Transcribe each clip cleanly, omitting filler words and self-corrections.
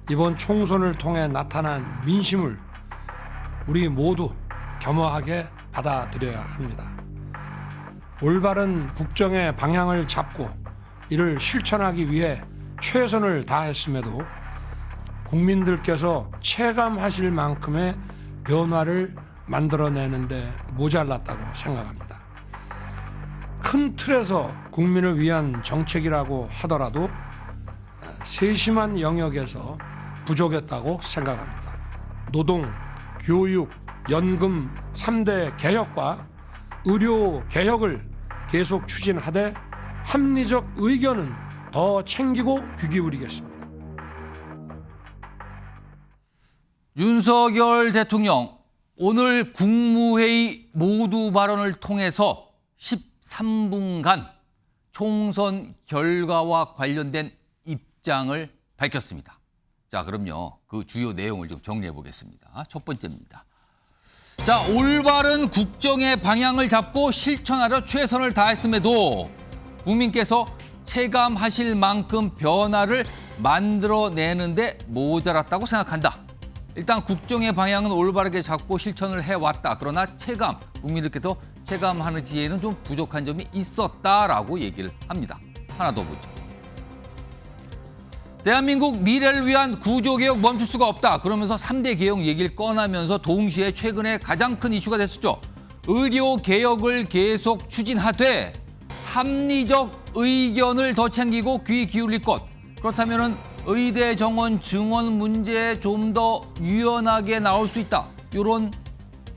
이번 총선을 통해 나타난 민심을 우리 모두 겸허하게 받아들여야 합니다. 올바른 국정의 방향을 잡고 이를 실천하기 위해 최선을 다했음에도 국민들께서 체감하실 만큼의 변화를 만들어내는데 모자랐다고 생각합니다. 큰 틀에서 국민을 위한 정책이라고 하더라도 세심한 영역에서 부족했다고 생각합니다. 노동, 교육, 연금 3대 개혁과 의료 개혁을 계속 추진하되 합리적 의견은 더 챙기고 귀 기울이겠습니다. 윤석열 대통령 오늘 국무회의 모두 발언을 통해서 13분간 총선 결과와 관련된 입장을 밝혔습니다. 자, 그럼요. 그 주요 내용을 좀 정리해 보겠습니다. 첫 번째입니다. 자, 올바른 국정의 방향을 잡고 실천하려 최선을 다했음에도 국민께서 체감하실 만큼 변화를 만들어내는데 모자랐다고 생각한다. 일단 국정의 방향은 올바르게 잡고 실천을 해왔다. 그러나 국민들께서 체감하는지에는 좀 부족한 점이 있었다라고 얘기를 합니다. 하나 더 보죠. 대한민국 미래를 위한 구조개혁 멈출 수가 없다. 그러면서 3대 개혁 얘기를 꺼내면서 동시에 최근에 가장 큰 이슈가 됐었죠. 의료개혁을 계속 추진하되 합리적 의견을 더 챙기고 귀 기울일 것. 그렇다면 의대 정원 증원 문제에 좀 더 유연하게 나올 수 있다. 이런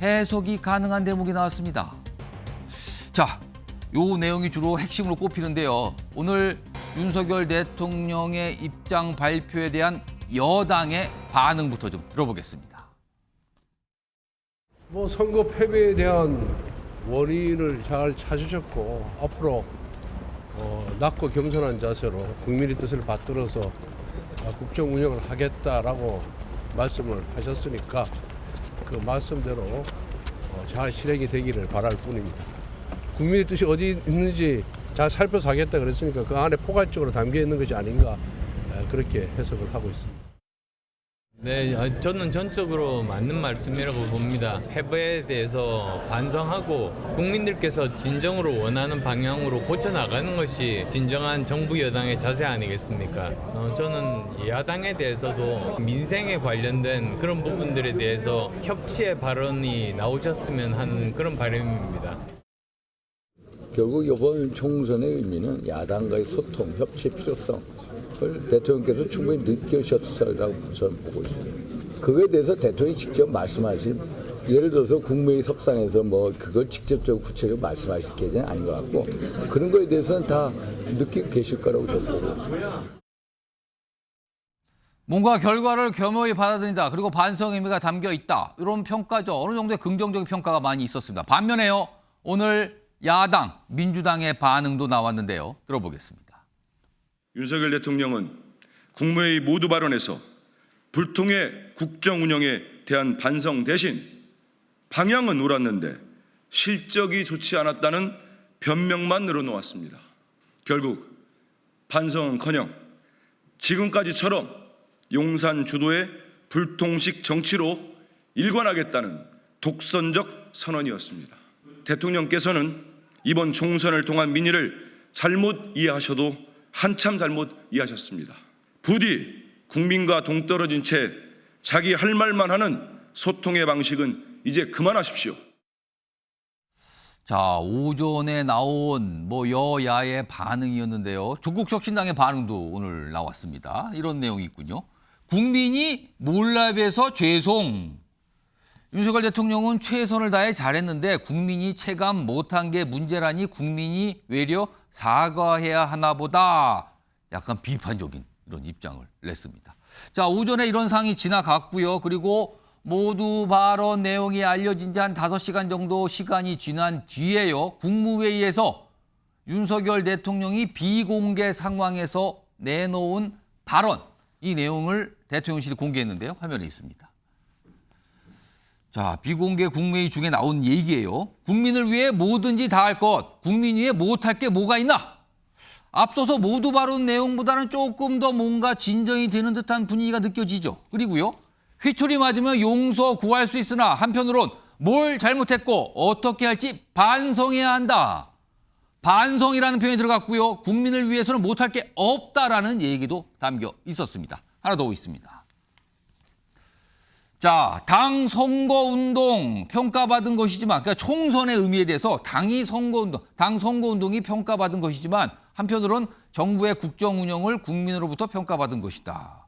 해석이 가능한 대목이 나왔습니다. 자, 요 내용이 주로 핵심으로 꼽히는데요. 오늘 윤석열 대통령의 입장 발표에 대한 여당의 반응부터 좀 들어보겠습니다. 선거 패배에 대한 원인을 잘 찾으셨고 앞으로 낮고 겸손한 자세로 국민의 뜻을 받들어서 국정 운영을 하겠다라고 말씀을 하셨으니까 그 말씀대로 잘 실행이 되기를 바랄 뿐입니다. 국민의 뜻이 어디 있는지 잘 살펴서 하겠다 그랬으니까 그 안에 포괄적으로 담겨 있는 것이 아닌가 그렇게 해석을 하고 있습니다. 네, 저는 전적으로 맞는 말씀이라고 봅니다. 패배에 대해서 반성하고 국민들께서 진정으로 원하는 방향으로 고쳐나가는 것이 진정한 정부 여당의 자세 아니겠습니까? 저는 야당에 대해서도 민생에 관련된 그런 부분들에 대해서 협치의 발언이 나오셨으면 하는 그런 바람입니다. 결국 이번 총선의 의미는 야당과의 소통, 협치의 필요성을 대통령께서 충분히 느끼셨다고 저는 보고 있습니다. 그거에 대해서 대통령이 직접 말씀하실, 예를 들어서 국무회의 석상에서 그걸 직접적으로 구체적으로 말씀하실 계제는 아닌 것 같고 그런 거에 대해서는 다 느끼고 계실 거라고 저는 보고 있습니다. 뭔가 결과를 겸허히 받아들인다. 그리고 반성 의미가 담겨 있다. 이런 평가죠. 어느 정도의 긍정적인 평가가 많이 있었습니다. 반면에요. 오늘 야당, 민주당의 반응도 나왔는데요. 들어보겠습니다. 윤석열 대통령은 국무회의 모두 발언에서 불통의 국정 운영에 대한 반성 대신 방향은 옳았는데 실적이 좋지 않았다는 변명만 늘어놓았습니다. 결국 반성은커녕 지금까지처럼 용산 주도의 불통식 정치로 일관하겠다는 독선적 선언이었습니다. 대통령께서는 이번 총선을 통한 민의를 잘못 이해하셔도 한참 잘못 이해하셨습니다. 부디 국민과 동떨어진 채 자기 할 말만 하는 소통의 방식은 이제 그만하십시오. 자, 오전에 나온 여야의 반응이었는데요. 조국혁신당의 반응도 오늘 나왔습니다. 이런 내용이 있군요. 국민이 몰라봬서 죄송. 윤석열 대통령은 최선을 다해 잘했는데 국민이 체감 못한 게 문제라니 국민이 외려 사과해야 하나 보다. 약간 비판적인 이런 입장을 냈습니다. 자, 오전에 이런 상황이 지나갔고요. 그리고 모두 발언 내용이 알려진 지 한 5시간 정도 시간이 지난 뒤에요. 국무회의에서 윤석열 대통령이 비공개 상황에서 내놓은 발언, 이 내용을 대통령실이 공개했는데요. 화면에 있습니다. 자, 비공개 국무회의 중에 나온 얘기예요. 국민을 위해 뭐든지 다 할 것. 국민 위해 못할 게 뭐가 있나? 앞서서 모두 발언 내용보다는 조금 더 뭔가 진정이 되는 듯한 분위기가 느껴지죠. 그리고요. 휘초리 맞으면 용서 구할 수 있으나 한편으론 뭘 잘못했고 어떻게 할지 반성해야 한다. 반성이라는 표현이 들어갔고요. 국민을 위해서는 못할 게 없다라는 얘기도 담겨 있었습니다. 하나 더 있습니다. 자, 당 선거운동 평가받은 것이지만, 그러니까 총선의 의미에 대해서 당이 선거운동, 당 선거운동이 평가받은 것이지만 한편으론 정부의 국정 운영을 국민으로부터 평가받은 것이다.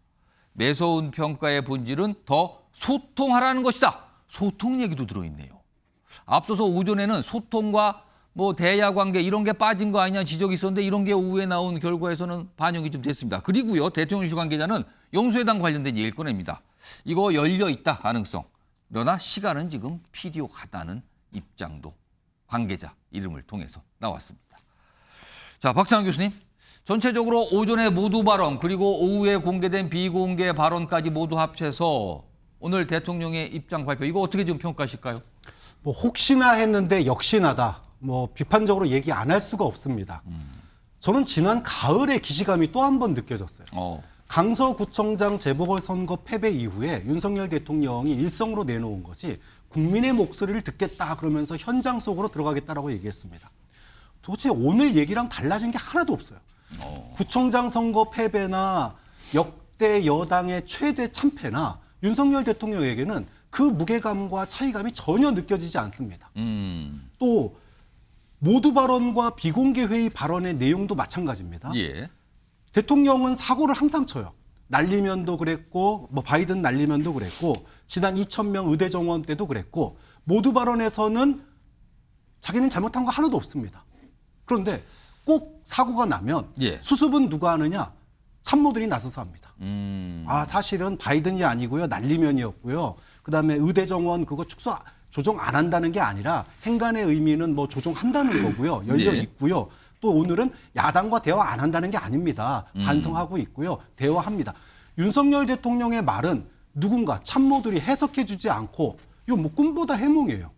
매서운 평가의 본질은 더 소통하라는 것이다. 소통 얘기도 들어있네요. 앞서서 오전에는 소통과 뭐 대야 관계 이런 게 빠진 거 아니냐 지적이 있었는데 이런 게 오후에 나온 결과에서는 반영이 좀 됐습니다. 그리고요. 대통령실 관계자는 영수회담 관련된 얘기를 꺼냅니다. 이거 열려 있다 가능성. 그러나 시간은 지금 필요하다는 입장도 관계자 이름을 통해서 나왔습니다. 자, 박찬원 교수님. 전체적으로 오전에 모두 발언 그리고 오후에 공개된 비공개 발언까지 모두 합쳐서 오늘 대통령의 입장 발표 이거 어떻게 좀 평가하실까요? 뭐 혹시나 했는데 역시나다. 뭐 비판적으로 얘기 안 할 수가 없습니다. 저는 지난 가을에 기시감이 또 한 번 느껴졌어요. 강서구청장 재보궐선거 패배 이후에 윤석열 대통령이 일성으로 내놓은 것이 국민의 목소리를 듣겠다 그러면서 현장 속으로 들어가겠다라고 얘기했습니다. 도대체 오늘 얘기랑 달라진 게 하나도 없어요. 구청장 선거 패배나 역대 여당의 최대 참패나 윤석열 대통령에게는 그 무게감과 차이감이 전혀 느껴지지 않습니다. 또 모두 발언과 비공개 회의 발언의 내용도 마찬가지입니다. 예. 대통령은 사고를 항상 쳐요. 날리면도 그랬고 뭐 바이든 날리면도 그랬고 지난 2,000명 의대 정원 때도 그랬고 모두 발언에서는 자기는 잘못한 거 하나도 없습니다. 그런데 꼭 사고가 나면 예. 수습은 누가 하느냐? 참모들이 나서서 합니다. 아 사실은 바이든이 아니고요. 날리면이었고요. 그다음에 의대 정원 그거 축소 조정 안 한다는 게 아니라 행간의 의미는 뭐 조정한다는 거고요. 열려 예. 있고요. 또 오늘은 야당과 대화 안 한다는 게 아닙니다. 반성하고 있고요. 대화합니다. 윤석열 대통령의 말은 누군가 참모들이 해석해 주지 않고 이거 뭐 꿈보다 해몽이에요.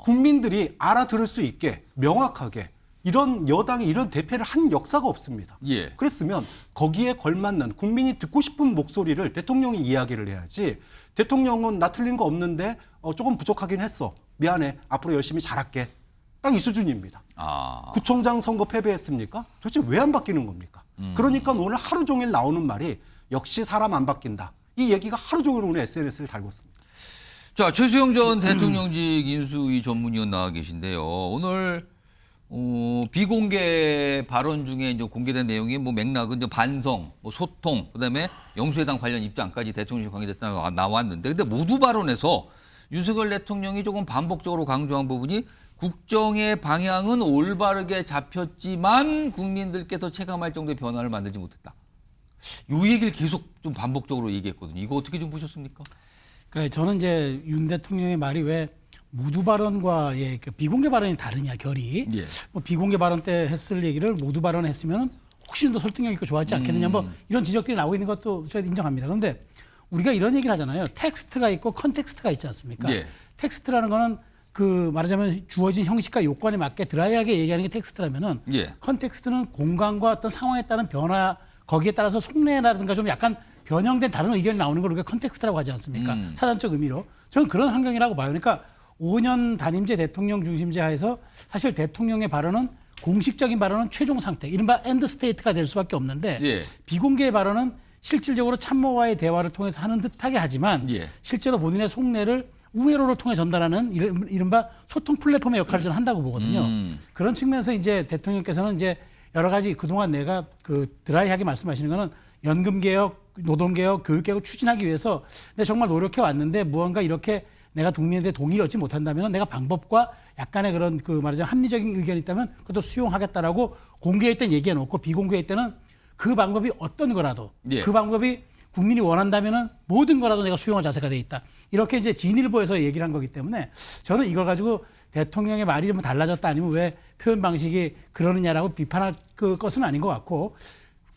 국민들이 알아들을 수 있게 명확하게 이런 여당이 이런 대패를 한 역사가 없습니다. 예. 그랬으면 거기에 걸맞는 국민이 듣고 싶은 목소리를 대통령이 이야기를 해야지 대통령은 나 틀린 거 없는데 조금 부족하긴 했어. 미안해. 앞으로 열심히 잘할게. 딱 이 수준입니다. 구청장 선거 패배했습니까? 도대체 왜 안 바뀌는 겁니까? 그러니까 오늘 하루 종일 나오는 말이 역시 사람 안 바뀐다. 이 얘기가 하루 종일 오늘 SNS를 달고 있습니다. 자, 최수영 전 대통령직 인수위 전문위원 나와 계신데요. 오늘 비공개 발언 중에 이제 공개된 내용이 뭐 맥락은 이제 반성, 뭐 소통, 그다음에 영수회담 관련 입장까지 대통령실 관계자 나왔는데, 근데 모두 발언에서 윤석열 대통령이 조금 반복적으로 강조한 부분이 국정의 방향은 올바르게 잡혔지만 국민들께서 체감할 정도의 변화를 만들지 못했다. 이 얘기를 계속 좀 반복적으로 얘기했거든요. 이거 어떻게 좀 보셨습니까? 그러니까 저는 이제 윤 대통령의 말이 왜 모두 발언과 그 비공개 발언이 다르냐 결이 예. 뭐 비공개 발언 때 했을 얘기를 모두 발언했으면 훨씬 더 설득력 있고 좋았지 않겠느냐 뭐 이런 지적들이 나오고 있는 것도 저희 인정합니다. 그런데 우리가 이런 얘기를 하잖아요. 텍스트가 있고 컨텍스트가 있지 않습니까? 예. 텍스트라는 거는 그 말하자면 주어진 형식과 요건에 맞게 드라이하게 얘기하는 게 텍스트라면은 예. 컨텍스트는 공간과 어떤 상황에 따른 변화 거기에 따라서 속내라든가 좀 약간 변형된 다른 의견이 나오는 걸 우리가 컨텍스트라고 하지 않습니까? 사전적 의미로. 저는 그런 환경이라고 봐요. 그러니까 5년 단임제 대통령 중심제 하에서 사실 대통령의 발언은 공식적인 발언은 최종 상태, 이른바 엔드 스테이트가 될 수밖에 없는데 예. 비공개 발언은 실질적으로 참모와의 대화를 통해서 하는 듯하게 하지만 예. 실제로 본인의 속내를 우회로를 통해 전달하는 이른바 소통 플랫폼의 역할을 저는 한다고 보거든요. 그런 측면에서 이제 대통령께서는 이제 여러 가지 그동안 내가 그 드라이하게 말씀하시는 거는 연금개혁, 노동개혁, 교육개혁을 추진하기 위해서 내가 정말 노력해 왔는데 무언가 이렇게 내가 국민한테 동의를 얻지 못한다면 내가 방법과 약간의 그런 그 말하자면 합리적인 의견이 있다면 그것도 수용하겠다라고 공개할 때 얘기해 놓고 비공개할 때는 그 방법이 어떤 거라도 예. 그 방법이 국민이 원한다면은 모든 거라도 내가 수용할 자세가 돼 있다. 이렇게 이제 진일보에서 얘기를 한 거기 때문에 저는 이걸 가지고 대통령의 말이 좀 달라졌다 아니면 왜 표현 방식이 그러느냐라고 비판할 것은 아닌 것 같고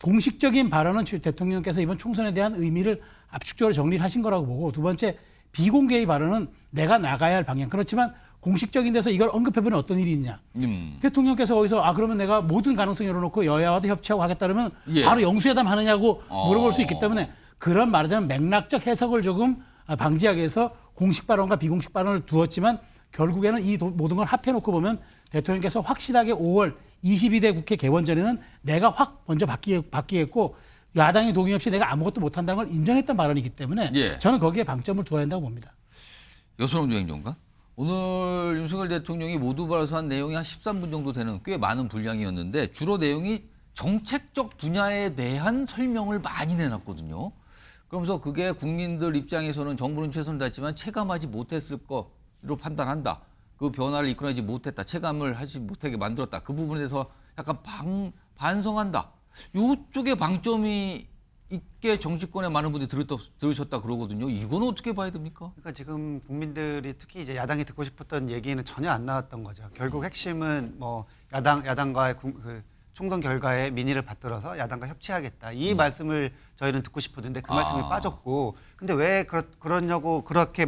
공식적인 발언은 대통령께서 이번 총선에 대한 의미를 압축적으로 정리를 하신 거라고 보고 두 번째 비공개의 발언은 내가 나가야 할 방향. 그렇지만 공식적인 데서 이걸 언급해보는 어떤 일이 있냐. 대통령께서 거기서 그러면 내가 모든 가능성 열어놓고 여야와도 협치하고 하겠다 그러면 예. 바로 영수회담 하느냐고 물어볼 수 있기 때문에 그런 말하자면 맥락적 해석을 조금 방지하기 위해서 공식 발언과 비공식 발언을 두었지만 결국에는 이 모든 걸 합해놓고 보면 대통령께서 확실하게 5월 22대 국회 개원 전에는 내가 확 먼저 바뀌겠고 야당의 동의 없이 내가 아무것도 못한다는 걸 인정했던 발언이기 때문에 예. 저는 거기에 방점을 두어야 한다고 봅니다. 여선홍 행정관. 오늘 윤석열 대통령이 모두 발표한 내용이 한 13분 정도 되는 꽤 많은 분량이었는데 주로 내용이 정책적 분야에 대한 설명을 많이 내놨거든요. 그러면서 그게 국민들 입장에서는 정부는 최선을 다했지만 체감하지 못했을 거로 판단한다. 그 변화를 이끌어내지 못했다. 체감을 하지 못하게 만들었다. 그 부분에 대해서 약간 반성한다. 이쪽에 방점이 있게 정치권의 많은 분들이 들으셨다 그러거든요. 이건 어떻게 봐야 됩니까? 그러니까 지금 국민들이 특히 이제 야당이 듣고 싶었던 얘기는 전혀 안 나왔던 거죠. 결국 핵심은 뭐 야당과의 그 총선 결과에 민의를 받들어서 야당과 협치하겠다. 이 말씀을 저희는 듣고 싶었는데 그 말씀이 빠졌고, 근데 왜 그러냐고 그렇게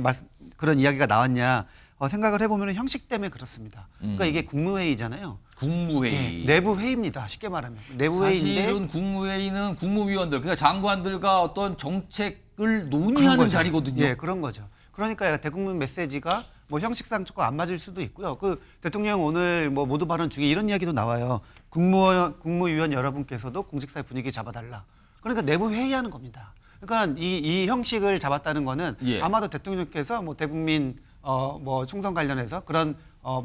그런 이야기가 나왔냐 생각을 해보면 형식 때문에 그렇습니다. 그러니까 이게 국무회의잖아요. 국무회의. 네, 내부 회의입니다. 쉽게 말하면 내부 회의인데 사실은 국무회의는 국무위원들, 그러니까 장관들과 어떤 정책을 그런 논의하는 거죠. 자리거든요. 예, 그런 거죠. 그러니까 대국민 메시지가 뭐 형식상 조금 안 맞을 수도 있고요. 그 대통령 오늘 뭐 모두 발언 중에 이런 이야기도 나와요. 국무위원 여러분께서도 공직사회 분위기 잡아달라. 그러니까 내부 회의하는 겁니다. 그러니까 이 형식을 잡았다는 거는 예. 아마도 대통령께서 뭐 대국민 뭐 총선 관련해서 그런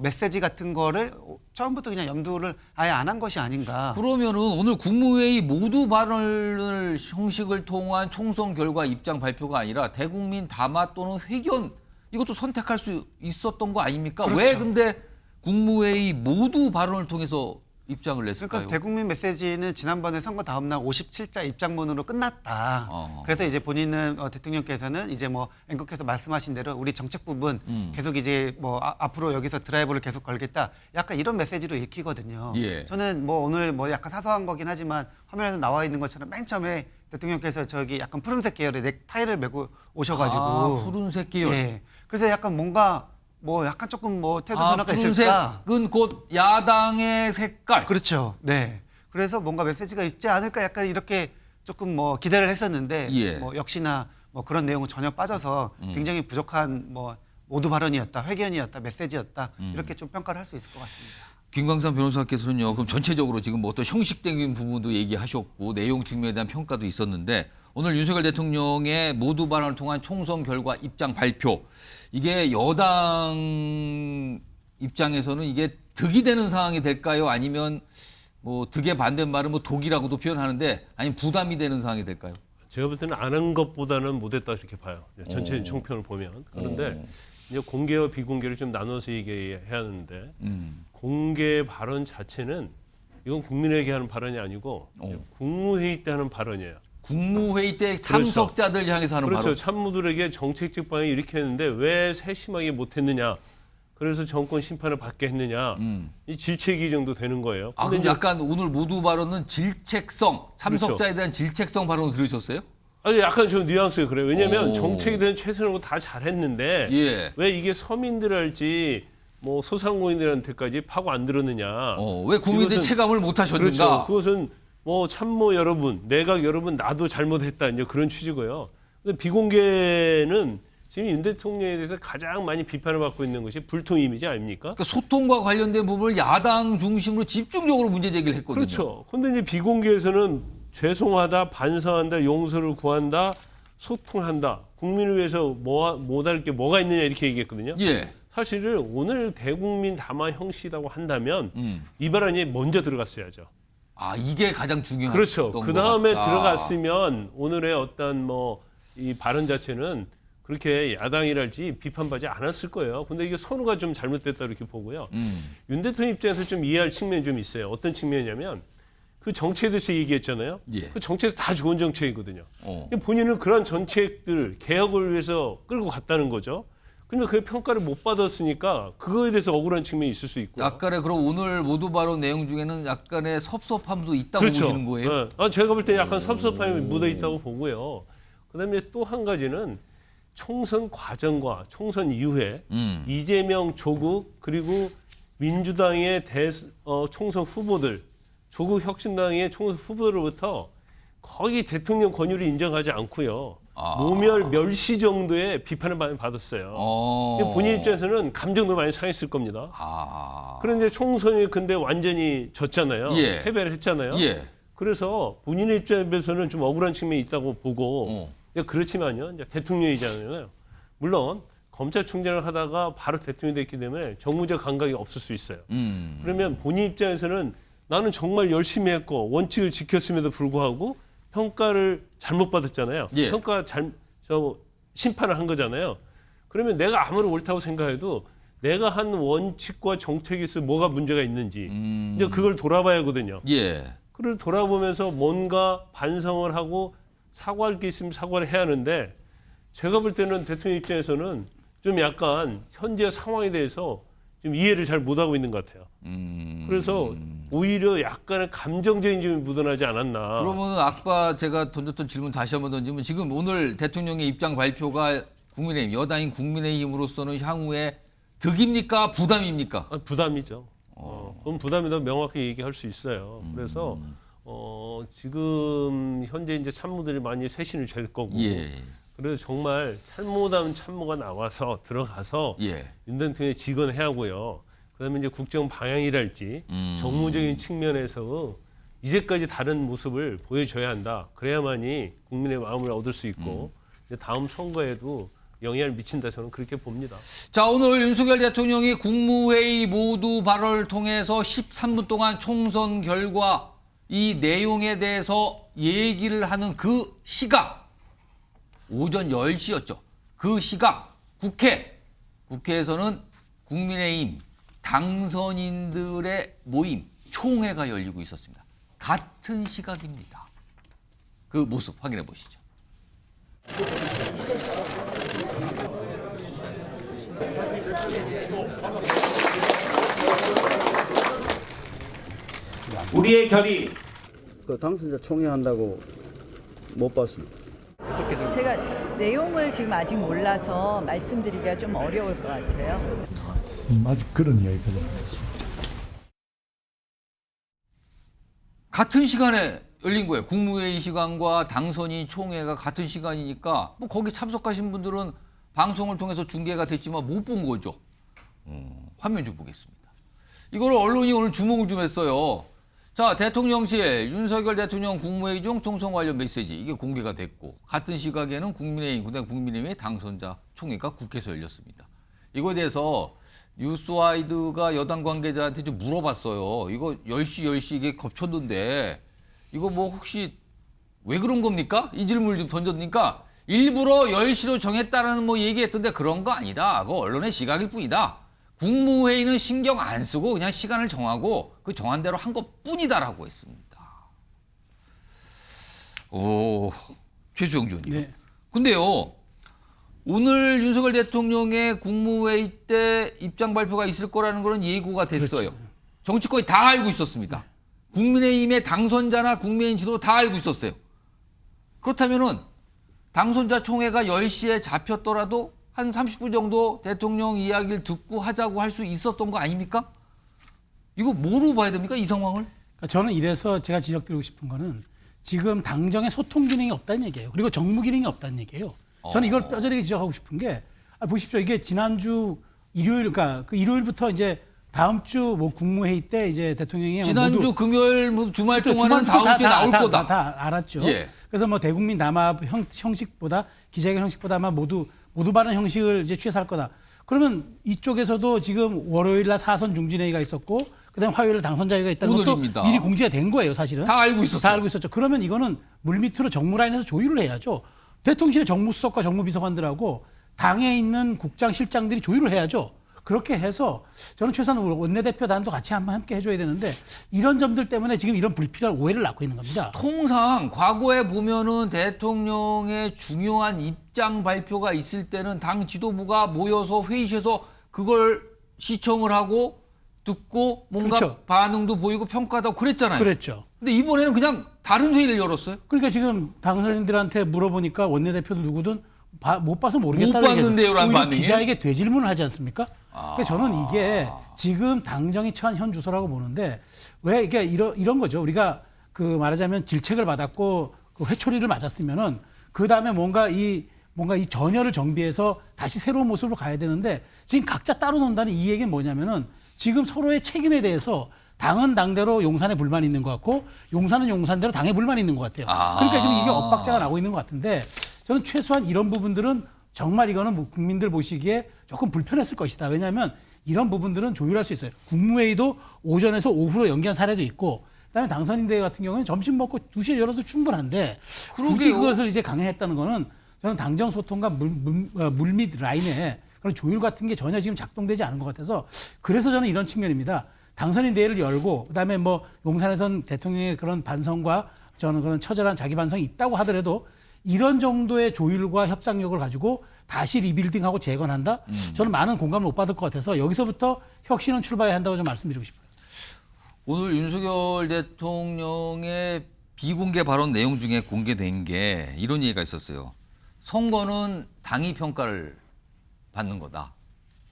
메시지 같은 거를 처음부터 그냥 염두를 아예 안 한 것이 아닌가. 그러면은 오늘 국무회의 모두 발언을 형식을 통한 총선 결과 입장 발표가 아니라 대국민 담화 또는 회견 이것도 선택할 수 있었던 거 아닙니까? 그렇죠. 왜 근데 국무회의 모두 발언을 통해서 입장을 냈을까요? 그러니까 대국민 메시지는 지난번에 선거 다음 날 57자 입장문으로 끝났다. 그래서 이제 본인은 대통령께서는 이제 뭐 앵커께서 말씀하신 대로 우리 정책 부분 계속 이제 뭐 앞으로 여기서 드라이브를 계속 걸겠다. 약간 이런 메시지로 읽히거든요. 예. 저는 뭐 오늘 뭐 약간 사소한 거긴 하지만 화면에서 나와 있는 것처럼 맨 처음에 대통령께서 저기 약간 푸른색 계열의 넥타이를 메고 오셔가지고 푸른색 계열. 예. 그래서 약간 뭔가 뭐 약간 조금 뭐 태도 변화가 있을까? 푸른색은 곧 야당의 색깔. 그렇죠. 네. 그래서 뭔가 메시지가 있지 않을까 약간 이렇게 조금 뭐 기대를 했었는데 예. 뭐 역시나 뭐 그런 내용은 전혀 빠져서 굉장히 부족한 뭐 모두 발언이었다, 회견이었다, 메시지였다 이렇게 좀 평가를 할 수 있을 것 같습니다. 김광삼 변호사께서는요. 그럼 전체적으로 지금 뭐 어떤 형식적인 부분도 얘기하셨고 내용 측면에 대한 평가도 있었는데 오늘 윤석열 대통령의 모두 발언을 통한 총선 결과 입장 발표 이게 여당 입장에서는 이게 득이 되는 상황이 될까요? 아니면 뭐 득의 반대말은 뭐 독이라고도 표현하는데 아니면 부담이 되는 상황이 될까요? 제가 볼 때는 안 한 것보다는 못했다 이렇게 봐요. 전체 총평을 보면. 그런데 이제 공개와 비공개를 좀 나눠서 얘기해야 하는데 공개 발언 자체는 이건 국민에게 하는 발언이 아니고 국무회의 때 하는 발언이에요. 국무회의 때 참석자들 향해서 하는 그렇죠. 발언. 참모들에게 정책적 방향 이렇게 했는데 왜 세심하게 못했느냐. 그래서 정권 심판을 받게 했느냐. 이 질책이 정도 되는 거예요. 아, 그럼 약간 오늘 모두 발언은 질책성, 참석자에 대한 질책성 발언을 들으셨어요? 아니 약간 좀 뉘앙스가 그래요. 왜냐하면 정책에 대한 최선을 다 잘했는데 예. 왜 이게 서민들 할지 뭐 소상공인들한테까지 파고 안 들었느냐. 왜 국민들이 체감을 못 하셨는가? 그렇죠. 그것은 뭐 참모 여러분, 내각 여러분 나도 잘못했다 이제 그런 취지고요. 근데 비공개는 지금 윤 대통령에 대해서 가장 많이 비판을 받고 있는 것이 불통 이미지 아닙니까? 그러니까 소통과 관련된 부분을 야당 중심으로 집중적으로 문제 제기를 했거든요. 그렇죠. 그런데 이제 비공개에서는 죄송하다, 반성한다, 용서를 구한다, 소통한다. 국민을 위해서 못할 게 뭐가 있느냐 이렇게 얘기했거든요. 예. 사실은 오늘 대국민 담화 형식이라고 한다면 이 발언이 먼저 들어갔어야죠. 아, 이게 가장 중요한 그렇죠. 그 다음에 들어갔으면 오늘의 어떤 뭐 이 발언 자체는 그렇게 야당이랄지 비판받지 않았을 거예요. 근데 이게 선호가 좀 잘못됐다 이렇게 보고요. 윤 대통령 입장에서 좀 이해할 측면이 좀 있어요. 어떤 측면이냐면 그 정책에 대해서 얘기했잖아요. 예. 그 정책에서 다 좋은 정책이거든요. 본인은 그런 정책들 개혁을 위해서 끌고 갔다는 거죠. 근데 그 평가를 못 받았으니까 그거에 대해서 억울한 측면이 있을 수 있고. 약간의 그럼 오늘 모두 발언 내용 중에는 약간의 섭섭함도 있다고 그렇죠. 보시는 거예요? 네. 제가 볼 때 약간 섭섭함이 묻어 있다고 보고요. 그다음에 또 한 가지는 총선 과정과 총선 이후에 이재명, 조국 그리고 민주당의 총선 후보들, 조국 혁신당의 총선 후보로부터 거의 대통령 권유를 인정하지 않고요. 모멸, 멸시 정도의 비판을 많이 받았어요. 본인 입장에서는 감정도 많이 상했을 겁니다. 그런데 총선이 근데 완전히 졌잖아요. 예. 패배를 했잖아요. 예. 그래서 본인의 입장에서는 좀 억울한 측면이 있다고 보고 그렇지만요. 이제 대통령이잖아요. 물론 검찰총장을 하다가 바로 대통령이 됐기 때문에 정무적 감각이 없을 수 있어요. 그러면 본인 입장에서는 나는 정말 열심히 했고 원칙을 지켰음에도 불구하고 평가를 잘못 받았잖아요. 예. 심판을 한 거잖아요. 그러면 내가 아무리 옳다고 생각해도 내가 한 원칙과 정책에 있어 뭐가 문제가 있는지 이제 그걸 돌아봐야 하거든요. 예. 그걸 돌아보면서 뭔가 반성을 하고 사과할 게 있으면 사과를 해야 하는데 제가 볼 때는 대통령 입장에서는 좀 약간 현재 상황에 대해서 좀 이해를 잘 못하고 있는 것 같아요. 그래서 오히려 약간의 감정적인 점이 묻어나지 않았나. 그러면 아까 제가 던졌던 질문 다시 한번 던지면 지금 오늘 대통령의 입장 발표가 국민의힘, 여당인 국민의힘으로서는 향후에 득입니까? 부담입니까? 부담이죠. 그럼 부담이다 명확히 얘기할 수 있어요. 그래서 지금 현재 이제 참모들이 많이 쇄신을 될 거고. 예. 그래서 정말 참모다운 참모가 나와서 들어가서 예. 윤 대통령이 직언해야 하고요. 그다음에 이제 국정 방향이랄지 정무적인 측면에서 이제까지 다른 모습을 보여줘야 한다. 그래야만이 국민의 마음을 얻을 수 있고 이제 다음 선거에도 영향을 미친다 저는 그렇게 봅니다. 자, 오늘 윤석열 대통령이 국무회의 모두 발언을 통해서 13분 동안 총선 결과 이 내용에 대해서 얘기를 하는 그 시각 오전 10시였죠. 그 시각 국회에서는 국민의힘 당선인들의 모임 총회가 열리고 있었습니다. 같은 시각입니다. 그 모습 확인해 보시죠. 우리의 결의 그 당선자 총회한다고 못 봤습니다. 제가 내용을 지금 아직 몰라서 말씀드리기가 좀 어려울 것 같아요. 아직 그런 이야기가 없습니다. 같은 시간에 열린 거예요. 국무회의 시간과 당선인 총회가 같은 시간이니까 뭐 거기 참석하신 분들은 방송을 통해서 중계가 됐지만 못 본 거죠. 화면 좀 보겠습니다. 이거를 언론이 오늘 주목을 좀 했어요. 자, 대통령실 윤석열 대통령 국무회의 중 총선 관련 메시지 이게 공개가 됐고 같은 시각에는 국민의힘 그다음 국민의힘의 당선자 총회가 국회에서 열렸습니다. 이거에 대해서 뉴스와이드가 여당 관계자한테 좀 물어봤어요. 이거 10시 이게 겹쳤는데 이거 뭐 혹시 왜 그런 겁니까? 이 질문을 좀 던졌으니까 일부러 10시로 정했다라는 뭐 얘기했던데 그런 거 아니다. 그거 언론의 시각일 뿐이다. 국무회의는 신경 안 쓰고 그냥 시간을 정하고 그 정한 대로 한 것뿐이다라고 했습니다. 오, 최수영 의원님. 네. 근데요, 오늘 윤석열 대통령의 국무회의 때 입장 발표가 있을 거라는 거는 예고가 됐어요. 그렇죠. 정치권이 다 알고 있었습니다. 국민의힘의 당선자나 국민의힘 지도 다 알고 있었어요. 그렇다면은 당선자 총회가 10시에 잡혔더라도 한 30분 정도 대통령 이야기를 듣고 하자고 할 수 있었던 거 아닙니까? 이거 뭐로 봐야 됩니까? 이 상황을? 그러니까 저는 이래서 제가 지적드리고 싶은 거는 지금 당정의 소통 기능이 없다는 얘기예요. 그리고 정무 기능이 없다는 얘기예요. 저는 이걸 뼈저리게 지적하고 싶은 게 보십시오. 이게 지난주 일요일 그러니까 그 일요일부터 이제 다음 주 뭐 국무회의 때 이제 대통령이 지난주 모두 금요일 주말 동안은 다음 주에 나올 거다. 다 알았죠. 예. 그래서 뭐 대국민 담화 형식보다 기자회견 형식보다 아마 모두 발언 형식을 이제 취해서 할 거다. 그러면 이쪽에서도 지금 월요일 날 사선 중진회의가 있었고 그다음 화요일 당선자회가 있다는 오늘입니다. 것도 미리 공지가 된 거예요, 사실은. 다 알고 있었어요. 다 알고 있었죠. 그러면 이거는 물밑으로 정무라인에서 조율을 해야죠. 대통령실의 정무수석과 정무비서관들하고 당에 있는 국장 실장들이 조율을 해야죠. 그렇게 해서 저는 최소한 원내대표단도 같이 한번 함께 해줘야 되는데 이런 점들 때문에 지금 이런 불필요한 오해를 낳고 있는 겁니다. 통상 과거에 보면은 대통령의 중요한 입장 발표가 있을 때는 당 지도부가 모여서 회의실에서 그걸 시청을 하고 듣고 뭔가 그렇죠. 반응도 보이고 평가하고 그랬잖아요. 그랬죠. 근데 이번에는 그냥 다른 회의를 열었어요. 그러니까 지금 당선인들한테 물어보니까 원내대표도 누구든 못 봐서 모르겠다는 못 봤는데요라는 오히려 반응이에요? 기자에게 되질문을 하지 않습니까? 그러니까 저는 이게 지금 당정이 처한 현 주소라고 보는데 왜 이게 이런 거죠. 우리가 그 말하자면 질책을 받았고 그 회초리를 맞았으면은 그 다음에 뭔가 이 전열을 정비해서 다시 새로운 모습으로 가야 되는데 지금 각자 따로 논다는 이 얘기는 뭐냐면은 지금 서로의 책임에 대해서 당은 당대로 용산에 불만이 있는 것 같고 용산은 용산대로 당에 불만이 있는 것 같아요. 그러니까 지금 이게 엇박자가 나고 있는 것 같은데 저는 최소한 이런 부분들은 정말 이거는 뭐 국민들 보시기에 조금 불편했을 것이다. 왜냐하면 이런 부분들은 조율할 수 있어요. 국무회의도 오전에서 오후로 연기한 사례도 있고 그다음에 당선인 대회 같은 경우는 점심 먹고 2시에 열어도 충분한데 굳이 그러게요. 그것을 이제 강행했다는 거는 저는 당정 소통과 물밑 라인에 그런 조율 같은 게 전혀 지금 작동되지 않은 것 같아서 그래서 저는 이런 측면입니다. 당선인 대회를 열고 그다음에 뭐 용산에선 대통령의 그런 반성과 저는 그런 처절한 자기 반성이 있다고 하더라도 이런 정도의 조율과 협상력을 가지고 다시 리빌딩하고 재건한다? 저는 많은 공감을 못 받을 것 같아서 여기서부터 혁신은 출발해야 한다고 좀 말씀드리고 싶어요. 오늘 윤석열 대통령의 비공개 발언 내용 중에 공개된 게 이런 얘기가 있었어요. 선거는 당이 평가를 받는 거다.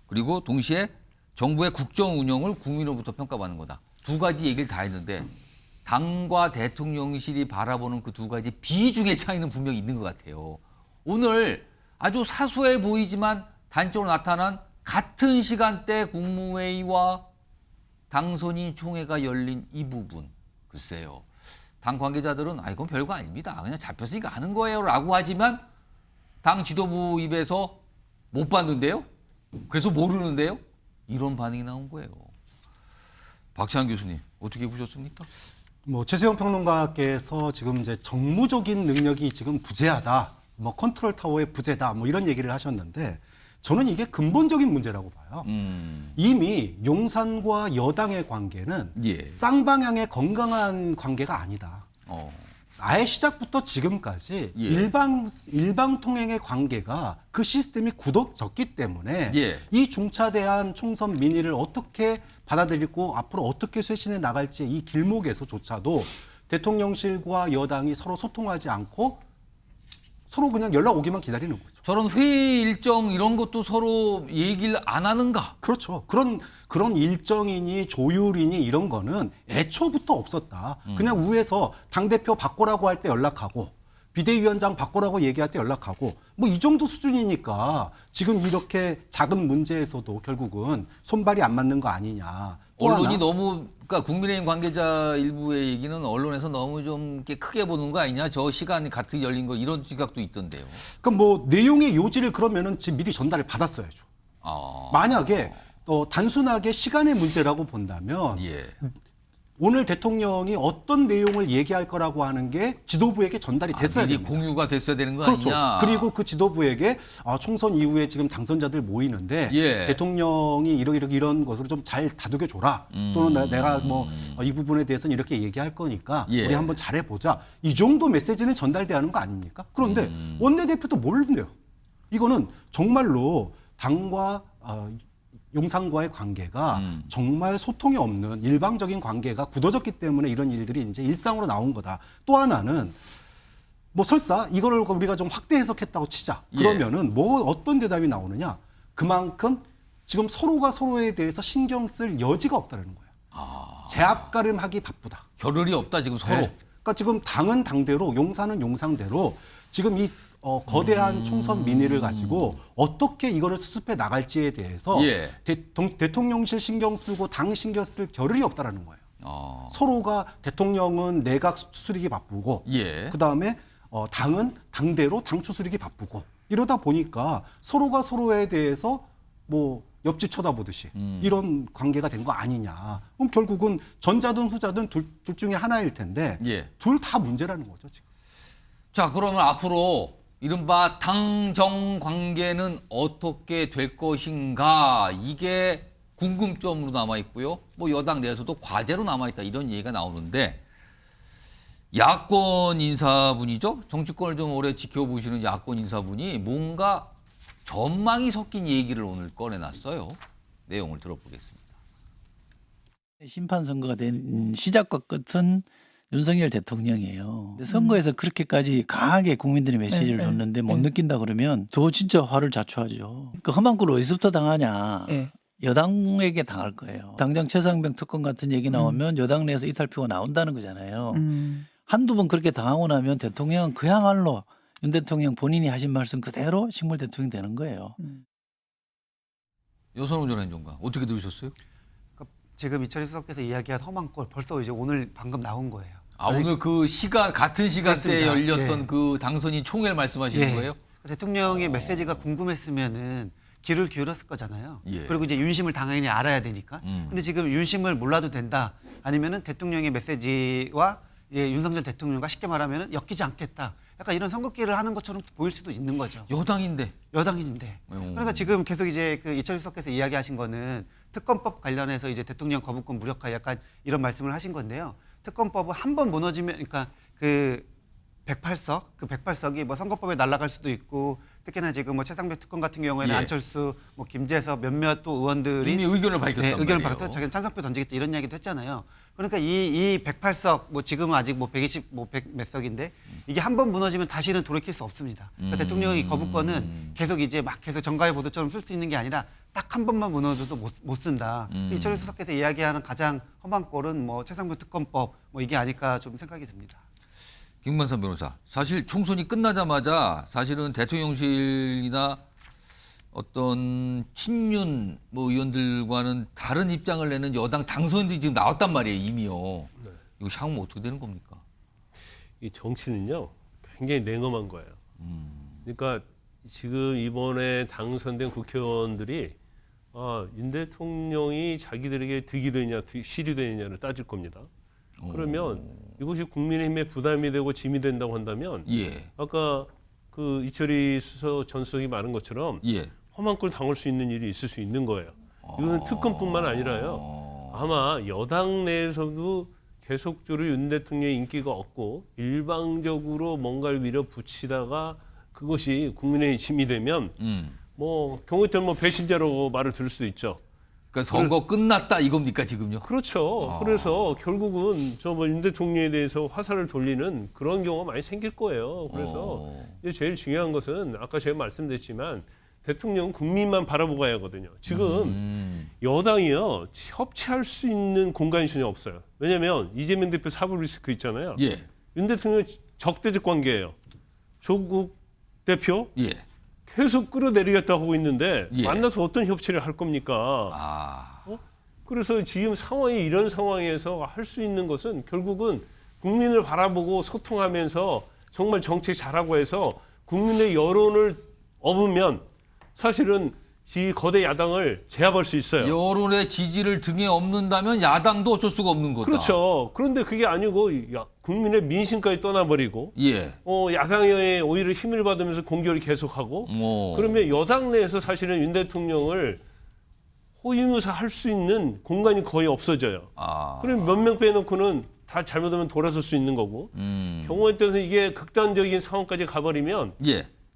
그리고 동시에 정부의 국정 운영을 국민으로부터 평가받는 거다. 두 가지 얘기를 다 했는데 당과 대통령실이 바라보는 그 두 가지 비중의 차이는 분명히 있는 것 같아요. 오늘 아주 사소해 보이지만 단적으로 나타난 같은 시간대 국무회의와 당선인 총회가 열린 이 부분. 글쎄요. 당 관계자들은 이건 별거 아닙니다. 그냥 잡혔으니까 하는 거예요 라고 하지만 당 지도부 입에서 못 봤는데요. 그래서 모르는데요. 이런 반응이 나온 거예요. 박찬 교수님 어떻게 보셨습니까? 뭐 최수영 평론가께서 지금 이제 정무적인 능력이 지금 부재하다, 뭐 컨트롤 타워의 부재다, 뭐 이런 얘기를 하셨는데 저는 이게 근본적인 문제라고 봐요. 이미 용산과 여당의 관계는 쌍방향의 건강한 관계가 아니다. 아예 시작부터 지금까지 일방 통행의 관계가 그 시스템이 굳어졌기 때문에 이 중차대한 총선 민의를 어떻게 받아들이고 앞으로 어떻게 쇄신해 나갈지 이 길목에서조차도 대통령실과 여당이 서로 소통하지 않고 서로 그냥 연락 오기만 기다리는 거죠. 저런 회의 일정 이런 것도 서로 얘기를 안 하는가? 그렇죠. 그런 일정이니 조율이니 이런 거는 애초부터 없었다. 그냥 위에서 당대표 바꾸라고 할 때 연락하고 비대위원장 바꾸라고 얘기할 때 연락하고 뭐 이 정도 수준이니까 지금 이렇게 작은 문제에서도 결국은 손발이 안 맞는 거 아니냐. 언론이 너무 그러니까 국민의힘 관계자 일부의 얘기는 언론에서 너무 좀 이렇게 크게 보는 거 아니냐. 저 시간이 같이 열린 거 이런 시각도 있던데요. 그럼 뭐 내용의 요지를 그러면은 지금 미리 전달을 받았어야죠. 만약에 단순하게 시간의 문제라고 본다면 오늘 대통령이 어떤 내용을 얘기할 거라고 하는 게 지도부에게 전달이 됐어야 미리 됩니다. 공유가 됐어야 되는 거 그렇죠. 아니냐. 그리고 그 지도부에게 총선 이후에 지금 당선자들 모이는데 대통령이 이런 것으로 좀 잘 다독여 줘라. 또는 내가 뭐 이 부분에 대해서는 이렇게 얘기할 거니까 우리 한번 잘해보자. 이 정도 메시지는 전달돼야 하는 거 아닙니까? 그런데 원내대표도 모르는데요. 이거는 정말로 당과 용산과의 관계가 정말 소통이 없는 일방적인 관계가 굳어졌기 때문에 이런 일들이 이제 일상으로 나온 거다. 또 하나는 뭐 설사 이거를 우리가 좀 확대 해석했다고 치자. 그러면은 뭐 어떤 대답이 나오느냐? 그만큼 지금 서로가 서로에 대해서 신경 쓸 여지가 없다는 거예요. 제압가름하기 바쁘다. 겨를이 없다 지금 서로. 그러니까 지금 당은 당대로 용산은 용산대로 지금 이 거대한 총선 민의를 가지고 어떻게 이거를 수습해 나갈지에 대해서 대통령실 신경 쓰고 당 신경 쓸 겨를이 없다라는 거예요. 서로가 대통령은 내각 추스리기 바쁘고 그다음에 당은 당대로 당 추스리기 바쁘고 이러다 보니까 서로가 서로에 대해서 뭐 옆집 쳐다보듯이 이런 관계가 된 거 아니냐. 그럼 결국은 전자든 후자든 둘 중에 하나일 텐데 둘 다 문제라는 거죠 지금. 자, 그러면 앞으로 이른바 당정 관계는 어떻게 될 것인가 이게 궁금점으로 남아 있고요. 뭐 여당 내에서도 과제로 남아 있다 이런 얘기가 나오는데 야권 인사분이죠. 정치권을 좀 오래 지켜보시는 야권 인사분이 뭔가 전망이 섞인 얘기를 오늘 꺼내놨어요. 내용을 들어보겠습니다. 심판 선거가 된 시작과 끝은 윤석열 대통령이에요. 근데 선거에서 그렇게까지 강하게 국민들이 메시지를 줬는데 못 느낀다 그러면 더 진짜 화를 자초하죠. 그 험한 꼴을 어디서부터 당하냐. 여당에게 당할 거예요. 당장 최상병 특권 같은 얘기 나오면 여당 내에서 이탈표가 나온다는 거잖아요. 한두 번 그렇게 당하고 나면 대통령은 그야말로 윤 대통령 본인이 하신 말씀 그대로 식물 대통령이 되는 거예요. 여선호 전 행정관 어떻게 들으셨어요? 지금 이철희 수석께서 이야기한 험한 꼴 벌써 이제 오늘 방금 나온 거예요. 오늘 그 시간 같은 시간대에 그렇습니다. 열렸던 그 당선인 총회를 말씀하시는 거예요? 대통령의 메시지가 궁금했으면은 귀를 기울였을 거잖아요. 예. 그리고 이제 윤심을 당연히 알아야 되니까. 근데 지금 윤심을 몰라도 된다. 아니면은 대통령의 메시지와 이제 윤석열 대통령과 쉽게 말하면은 엮이지 않겠다. 약간 이런 선긋기를 하는 것처럼 보일 수도 있는 거죠. 여당인데. 그러니까 지금 계속 이제 그 이철희 수석께서 이야기하신 거는 특검법 관련해서 이제 대통령 거부권 무력화 약간 이런 말씀을 하신 건데요. 특검법은 한 번 무너지면 그러니까 그 108석이 뭐 선거법에 날아갈 수도 있고 특히나 지금 뭐 최상병 특권 같은 경우에는 안철수, 뭐 김재섭 몇몇 또 의원들이 이미 의견을 밝혔단 의견을 말이에요. 밝혀서 자기는 찬성표 던지겠다 이런 이야기도 했잖아요. 그러니까 이 108석 뭐 지금은 아직 뭐 120 뭐 100 몇 석인데 이게 한 번 무너지면 다시는 돌이킬 수 없습니다. 그러니까 대통령이 거부권은 계속 이제 막 계속 정가의 보도처럼 쓸 수 있는 게 아니라 딱 한 번만 무너져도 못 쓴다. 이철희 수석께서 이야기하는 가장 험한 꼴은 뭐 최상병 특검법 뭐 이게 아닐까 좀 생각이 듭니다. 김만삼 변호사, 사실 총선이 끝나자마자 사실은 대통령실이나 어떤 친윤 뭐 의원들과는 다른 입장을 내는 여당 당선인들이 지금 나왔단 말이에요, 이미요. 이거 향후 어떻게 되는 겁니까? 이 정치는요 굉장히 냉엄한 거예요. 그러니까 지금 이번에 당선된 국회의원들이 윤 대통령이 자기들에게 득이 되냐 실이 되느냐를 따질 겁니다. 그러면 이것이 국민의힘에 부담이 되고 짐이 된다고 한다면 아까 그 이철희 전 수석이 말한 것처럼 험한 꼴 당할 수 있는 일이 있을 수 있는 거예요. 이거는 특검뿐만 아니라요. 아마 여당 내에서도 계속적으로 윤 대통령의 인기가 없고 일방적으로 뭔가를 밀어붙이다가 그것이 국민의 힘이 되면 뭐 경우에 따르면 뭐 배신자라고 말을 들을 수도 있죠. 그러니까 선거 끝났다 이겁니까 지금요? 그렇죠. 그래서 결국은 저 뭐 윤 대통령에 대해서 화살을 돌리는 그런 경우가 많이 생길 거예요. 그래서 이제 제일 중요한 것은 아까 제가 말씀드렸지만 대통령은 국민만 바라보고 가야 하거든요. 지금 여당이요 협치할 수 있는 공간이 전혀 없어요. 왜냐하면 이재명 대표 사법 리스크 있잖아요. 윤 대통령 적대적 관계예요. 조국 대표 계속 끌어내리겠다고 하고 있는데 만나서 어떤 협치를 할 겁니까? 그래서 지금 상황이 이런 상황에서 할 수 있는 것은 결국은 국민을 바라보고 소통하면서 정말 정책 잘하고 해서 국민의 여론을 업으면 사실은 이 거대 야당을 제압할 수 있어요. 여론의 지지를 등에 업는다면 야당도 어쩔 수가 없는 거다. 그렇죠. 그런데 그게 아니고 국민의 민심까지 떠나버리고 야당에 오히려 힘을 받으면서 공격을 계속하고 그러면 여당 내에서 사실은 윤 대통령을 호위무사할 수 있는 공간이 거의 없어져요. 그럼 몇 명 빼놓고는 다 잘못하면 돌아설 수 있는 거고 경우에 따라서 이게 극단적인 상황까지 가버리면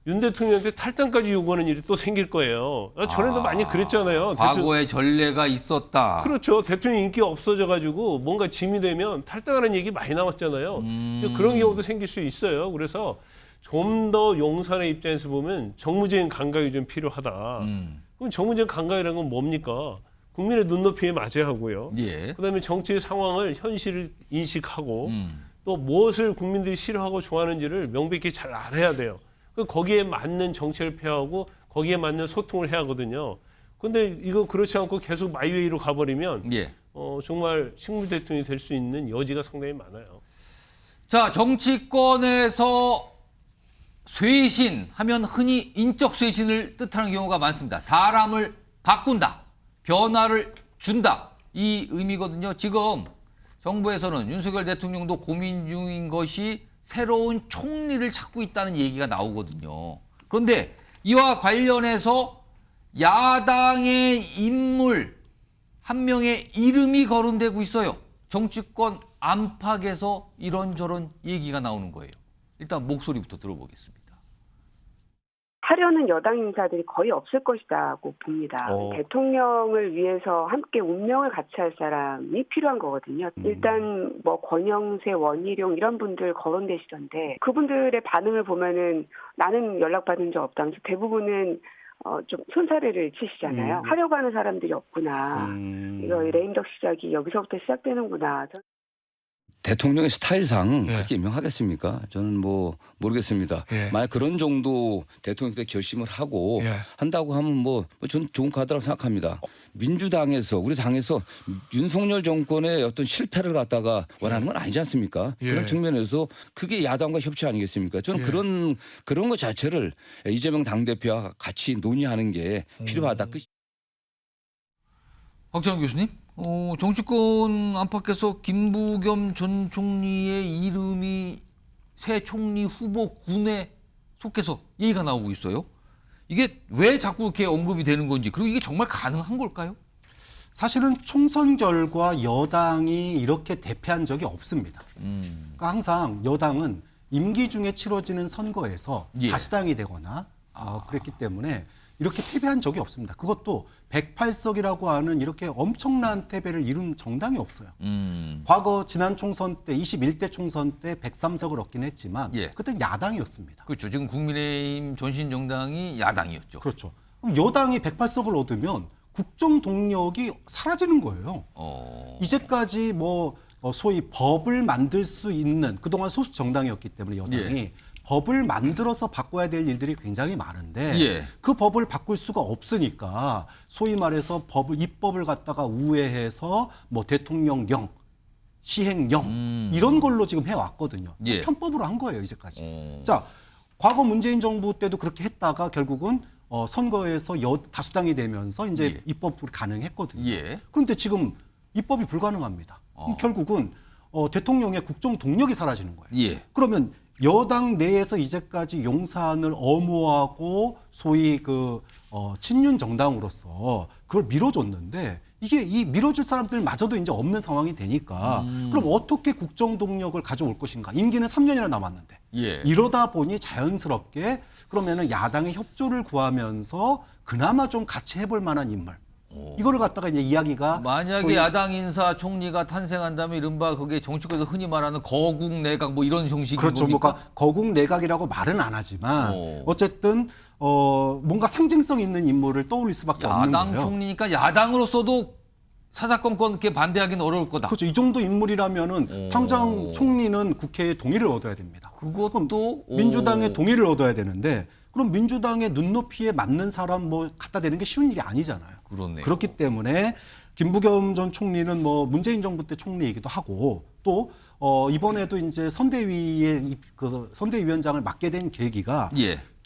윤 대통령한테 탈당까지 요구하는 일이 또 생길 거예요. 전에도 많이 그랬잖아요. 과거에 전례가 있었다. 그렇죠. 대통령 인기가 없어져가지고 뭔가 짐이 되면 탈당하는 얘기 많이 나왔잖아요. 그런 경우도 생길 수 있어요. 그래서 좀 더 용산의 입장에서 보면 정무적인 감각이 좀 필요하다. 그럼 정무적인 감각이라는 건 뭡니까? 국민의 눈높이에 맞아야 하고요. 그다음에 정치의 상황을 현실을 인식하고 또 무엇을 국민들이 싫어하고 좋아하는지를 명백히 잘 알아야 돼요. 거기에 맞는 정책을 펴하고 거기에 맞는 소통을 해야 하거든요. 그런데 이거 그렇지 않고 계속 마이웨이로 가버리면 정말 식물 대통령이 될 수 있는 여지가 상당히 많아요. 자, 정치권에서 쇄신 하면 흔히 인적 쇄신을 뜻하는 경우가 많습니다. 사람을 바꾼다, 변화를 준다 이 의미거든요. 지금 정부에서는 윤석열 대통령도 고민 중인 것이 새로운 총리를 찾고 있다는 얘기가 나오거든요. 그런데 이와 관련해서 야당의 인물 한 명의 이름이 거론되고 있어요. 정치권 안팎에서 이런저런 얘기가 나오는 거예요. 일단 목소리부터 들어보겠습니다. 하려는 여당 인사들이 거의 없을 것이라고 봅니다. 대통령을 위해서 함께 운명을 같이 할 사람이 필요한 거거든요. 일단 뭐 권영세, 원희룡 이런 분들 거론되시던데 그분들의 반응을 보면은 나는 연락받은 적 없다면서 대부분은 좀 손사래를 치시잖아요. 하려고 하는 사람들이 없구나. 이거 레임덕 시작이 여기서부터 시작되는구나. 대통령의 스타일상 그렇게 임명하겠습니까? 저는 뭐 모르겠습니다. 만약 그런 정도 대통령께 결심을 하고 한다고 하면 뭐 저는 좋은 카드라고 생각합니다. 민주당에서 우리 당에서 윤석열 정권의 어떤 실패를 갖다가 원하는 건 아니지 않습니까? 그런 측면에서 그게 야당과 협치 아니겠습니까? 저는 그런 것 자체를 이재명 당대표와 같이 논의하는 게 필요하다. 박찬호 교수님, 정치권 안팎에서 김부겸 전 총리의 이름이 새 총리 후보군에 속해서 얘기가 나오고 있어요. 이게 왜 자꾸 이렇게 언급이 되는 건지, 그리고 이게 정말 가능한 걸까요? 사실은 총선 결과 여당이 이렇게 대패한 적이 없습니다. 그러니까 항상 여당은 임기 중에 치러지는 선거에서 다수당이 되거나 그랬기 때문에 이렇게 패배한 적이 없습니다. 그것도 108석이라고 하는 이렇게 엄청난 패배를 이룬 정당이 없어요. 과거 지난 총선 때 21대 총선 때 103석을 얻긴 했지만 그때 야당이었습니다. 그렇죠. 지금 국민의힘 전신정당이 야당이었죠. 그렇죠. 그럼 여당이 108석을 얻으면 국정 동력이 사라지는 거예요. 이제까지 뭐 소위 법을 만들 수 있는 그동안 소수 정당이었기 때문에 여당이 법을 만들어서 바꿔야 될 일들이 굉장히 많은데 그 법을 바꿀 수가 없으니까 소위 말해서 입법을 갖다가 우회해서 뭐 대통령령, 시행령 이런 걸로 지금 해왔거든요. 편법으로 한 거예요 이제까지. 자, 과거 문재인 정부 때도 그렇게 했다가 결국은 선거에서 다수당이 되면서 이제 입법이 가능했거든요. 그런데 지금 입법이 불가능합니다. 그럼 결국은 대통령의 국정 동력이 사라지는 거예요. 그러면 여당 내에서 이제까지 용산을 엄호하고 소위 친윤 정당으로서 그걸 밀어줬는데 이게 이 밀어줄 사람들마저도 이제 없는 상황이 되니까 그럼 어떻게 국정 동력을 가져올 것인가? 임기는 3년이나 남았는데 이러다 보니 자연스럽게 그러면은 야당의 협조를 구하면서 그나마 좀 같이 해볼 만한 인물. 이거를 갖다가 이제 이야기가 만약에 야당 인사 총리가 탄생한다면 이른바 그게 정치권에서 흔히 말하는 거국 내각 뭐 이런 형식인 그렇죠. 겁니까? 그러니까 거국 내각이라고 말은 안 하지만 어쨌든 뭔가 상징성 있는 인물을 떠올릴 수밖에 없는 거예요. 야당 총리니까 야당으로서도 사사건건 이렇게 반대하기는 어려울 거다. 그렇죠. 이 정도 인물이라면은 당장 총리는 국회의 동의를 얻어야 됩니다. 그것도 민주당의 동의를 얻어야 되는데 그럼 민주당의 눈높이에 맞는 사람 뭐 갖다 대는 게 쉬운 일이 아니잖아요. 그렇네요. 그렇기 때문에 김부겸 전 총리는 뭐 문재인 정부 때 총리이기도 하고 또 이번에도 이제 선대위의 선대위원장을 맡게 된 계기가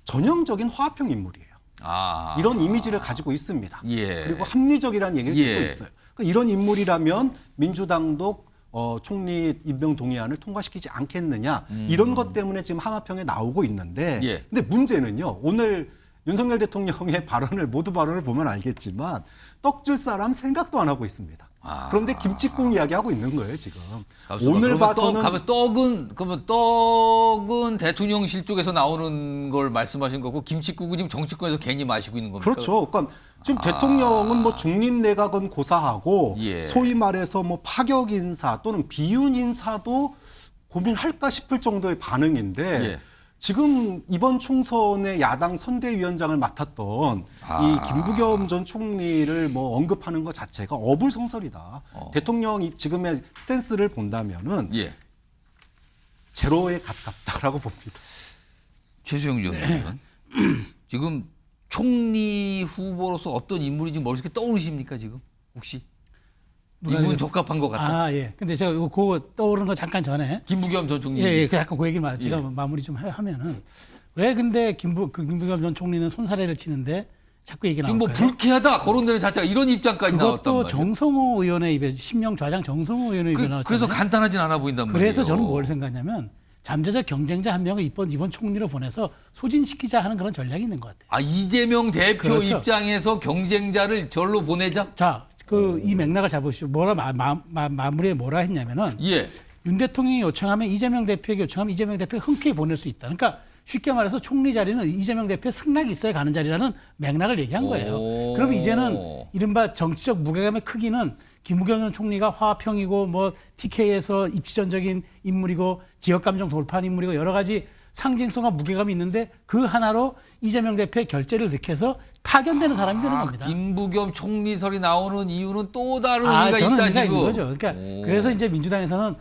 전형적인 화합형 인물이에요. 이런 이미지를 가지고 있습니다. 그리고 합리적이라는 얘기를 듣고 있어요. 그러니까 이런 인물이라면 민주당도 총리 임명 동의안을 통과시키지 않겠느냐 이런 것 때문에 지금 하마평에 나오고 있는데 근데 문제는요. 오늘 윤석열 대통령의 모두 발언을 보면 알겠지만 떡 줄 사람 생각도 안 하고 있습니다. 그런데 김치국 이야기하고 있는 거예요 지금. 오늘 봐서는 떡은 대통령실 쪽에서 나오는 걸 말씀하신 거고 김치국은 지금 정치권에서 괜히 마시고 있는 겁니까? 그렇죠. 그러니까 지금 대통령은 뭐 중립 내각은 고사하고 소위 말해서 뭐 파격 인사 또는 비윤 인사도 고민할까 싶을 정도의 반응인데 지금 이번 총선에 야당 선대위원장을 맡았던 이 김부겸 전 총리를 뭐 언급하는 것 자체가 어불성설이다. 대통령이 지금의 스탠스를 본다면은 제로에 가깝다라고 봅니다. 최수영 전 의원 지금 총리 후보로서 어떤 인물인지 머릿속에 떠오르십니까 지금 혹시? 이분 적합한 것 같다. 근데 제가 그거 떠오르는 거 잠깐 전에 김부겸 전 총리. 약간 그 얘기 제가 마무리 좀 하면은 왜 근데 김부겸 전 총리는 손사래를 치는데 자꾸 얘기 나올까요? 지금 뭐 불쾌하다 거론되는 자체가 이런 입장까지 나왔단 말이에요. 그것도 정성호 의원의 입에 신명 좌장 정성호 의원의 입에 나왔잖아요. 그래서 간단하진 않아 보인단 말이에요. 그래서 저는 뭘 생각하냐면 잠재적 경쟁자 한 명을 이번 총리로 보내서 소진시키자 하는 그런 전략이 있는 것 같아요. 이재명 대표 입장에서 경쟁자를 절로 보내자? 자, 이 맥락을 잡으시오. 마무리에 뭐라 했냐면은 윤 대통령이 요청하면 이재명 대표에게 요청하면 이재명 대표가 흔쾌히 보낼 수 있다. 그러니까 쉽게 말해서 총리 자리는 이재명 대표의 승낙이 있어야 가는 자리라는 맥락을 얘기한 거예요. 그럼 이제는 이른바 정치적 무게감의 크기는 김부겸 전 총리가 화합형이고 뭐 TK에서 입지전적인 인물이고 지역감정 돌파한 인물이고 여러 가지 상징성과 무게감이 있는데 그 하나로 이재명 대표의 결재를 득해서 파견되는 사람이 되는 겁니다. 김부겸 총리설이 나오는 이유는 또 다른 의미가 저는 있다 의미가 지금. 있는 거죠. 그러니까 그래서 이제 민주당에서는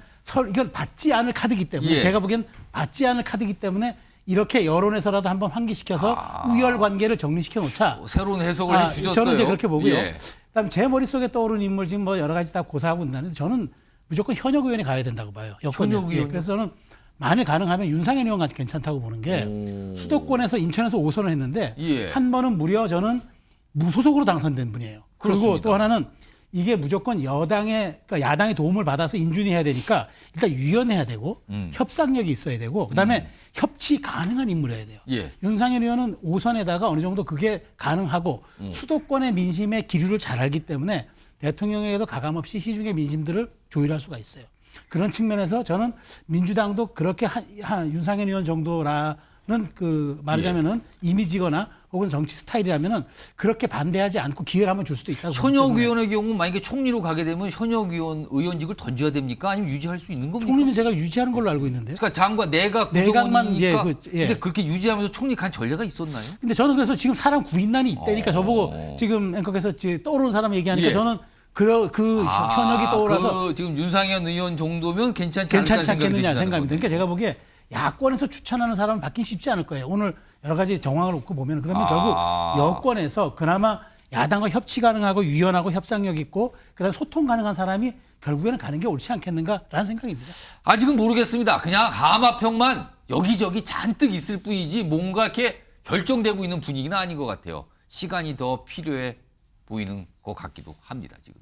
이건 받지 않을 카드이기 때문에 예. 제가 보기엔 받지 않을 카드이기 때문에 이렇게 여론에서라도 한번 환기시켜서 우열 관계를 정리시켜 놓자. 새로운 해석을 해주셨어요. 저는 이제 그렇게 보고요. 예. 그다음 제 머릿속에 떠오르는 인물 지금 뭐 여러 가지 다 고사하고 있는데 저는 무조건 현역 의원이 가야 된다고 봐요. 현역 의원. 그래서 저는 만일 가능하면 윤상현 의원 같이 괜찮다고 보는 게 수도권에서 인천에서 5선을 했는데 예. 한 번은 무려 저는 무소속으로 당선된 분이에요. 그리고 그렇습니다. 또 하나는 이게 무조건 그러니까 야당의 도움을 받아서 인준이 해야 되니까 일단 유연해야 되고 협상력이 있어야 되고 그다음에 협치 가능한 인물이어야 돼요. 예. 윤상현 의원은 5선에다가 어느 정도 그게 가능하고 수도권의 민심의 기류를 잘 알기 때문에 대통령에게도 가감없이 시중의 민심들을 조율할 수가 있어요. 그런 측면에서 저는 민주당도 그렇게 윤상현 의원 정도라는 말하자면은 이미지거나 혹은 정치 스타일이라면은 그렇게 반대하지 않고 기회를 한번 줄 수도 있다고. 현역 의원의 경우 만약에 총리로 가게 되면 현역 의원직을 던져야 됩니까? 아니면 유지할 수 있는 겁니까? 총리는 제가 유지하는 걸로 알고 있는데요. 그러니까 장관 내각 내각만 이제 구성원이니까 근데 그렇게 유지하면서 총리 간 전례가 있었나요? 근데 저는 그래서 지금 사람 구인난이 있다니까 저보고 지금 앵커께서 떠오르는 사람 얘기하니까 예. 저는 현역이 떠올라서 지금 윤상현 의원 정도면 괜찮지 않겠느냐 생각입니다. 그러니까 제가 보기에 야권에서 추천하는 사람은 받긴 쉽지 않을 거예요. 오늘 여러 가지 정황을 놓고 보면 그러면 결국 여권에서 그나마 야당과 협치 가능하고 유연하고 협상력 있고 그다음 소통 가능한 사람이 결국에는 가는 게 옳지 않겠는가라는 생각입니다. 아직은 모르겠습니다. 그냥 하마평만 여기저기 잔뜩 있을 뿐이지 뭔가 이렇게 결정되고 있는 분위기는 아닌 것 같아요. 시간이 더 필요해 보이는 것 같기도 합니다. 지금.